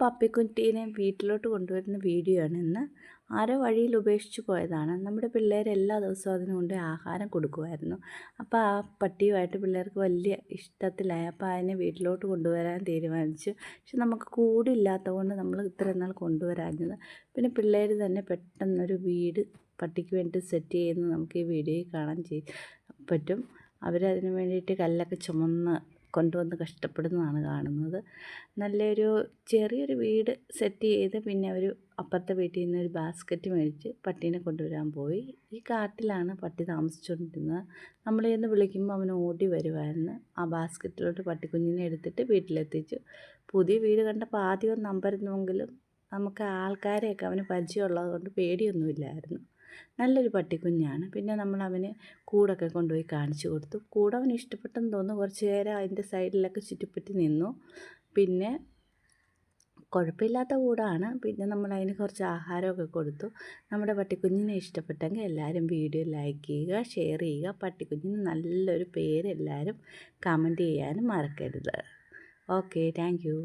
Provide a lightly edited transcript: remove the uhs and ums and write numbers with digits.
പപ്പിക്കുട്ടീനെ വീട്ടിലോട്ട് കൊണ്ടുവരുന്ന വീഡിയോ ആണ് ഇന്ന്. ആരോ വഴിയിൽ ഉപേക്ഷിച്ച് പോയതാണ്. നമ്മുടെ പിള്ളേർ എല്ലാ ദിവസവും അതിന് കൊണ്ട് ആഹാരം കൊടുക്കുമായിരുന്നു. അപ്പോൾ ആ പട്ടിയുമായിട്ട് പിള്ളേർക്ക് വലിയ ഇഷ്ടത്തിലായി. അപ്പോൾ അതിനെ വീട്ടിലോട്ട് കൊണ്ടുവരാൻ തീരുമാനിച്ചു. പക്ഷെ നമുക്ക് കൂടില്ലാത്തത് കൊണ്ട് നമ്മൾ ഇത്രയും നാൾ കൊണ്ടുവരാഞ്ഞത്. പിന്നെ പിള്ളേർ തന്നെ പെട്ടെന്നൊരു വീട് പട്ടിക്ക് വേണ്ടി സെറ്റ് ചെയ്യുന്നത് നമുക്ക് ഈ വീഡിയോയിൽ കാണാൻ പറ്റും. അവരതിന് വേണ്ടിയിട്ട് കല്ലൊക്കെ ചുമന്ന് കൊണ്ടുവന്ന് കഷ്ടപ്പെടുന്നതാണ് കാണുന്നത്. നല്ലൊരു ചെറിയൊരു വീട് സെറ്റ് ചെയ്ത് പിന്നെ അവർ അപ്പുറത്തെ വീട്ടിൽ നിന്ന് ഒരു ബാസ്ക്കറ്റ് മേടിച്ച് പട്ടീനെ കൊണ്ടുവരാൻ പോയി. ഈ കാട്ടിലാണ് പട്ടി താമസിച്ചുകൊണ്ടിരുന്നത്. നമ്മൾ ചെന്ന് വിളിക്കുമ്പോൾ അവൻ ഓടി വരുമായിരുന്നു. ആ ബാസ്ക്കറ്റിലോട്ട് പട്ടിക്കുഞ്ഞിനെ എടുത്തിട്ട് വീട്ടിലെത്തിച്ചു. പുതിയ വീട് കണ്ടപ്പോൾ ആദ്യം നമ്പരുന്നെങ്കിലും നമുക്ക് ആൾക്കാരെയൊക്കെ അവന് പരിചയമുള്ളത് കൊണ്ട് പേടിയൊന്നുമില്ലായിരുന്നു. നല്ലൊരു പട്ടിക്കുഞ്ഞാണ്. പിന്നെ നമ്മൾ അവന് കൂടൊക്കെ കൊണ്ടുപോയി കാണിച്ചു കൊടുത്തു. കൂട് അവന് ഇഷ്ടപ്പെട്ടെന്ന് തോന്നുന്നു. കുറച്ച് നേരം അതിൻ്റെ സൈഡിലൊക്കെ ചുറ്റിപ്പറ്റി നിന്നു. പിന്നെ കുഴപ്പമില്ലാത്ത കൂടാണ്. പിന്നെ നമ്മൾ അതിന് കുറച്ച് ആഹാരമൊക്കെ കൊടുത്തു. നമ്മുടെ പട്ടിക്കുഞ്ഞിനെ ഇഷ്ടപ്പെട്ടെങ്കിൽ എല്ലാവരും വീഡിയോ ലൈക്ക് ചെയ്യുക, ഷെയർ ചെയ്യുക. പട്ടിക്കുഞ്ഞിന് നല്ലൊരു പേര് എല്ലാവരും കമൻറ്റ് ചെയ്യാനും മറക്കരുത്. Okay, thank you.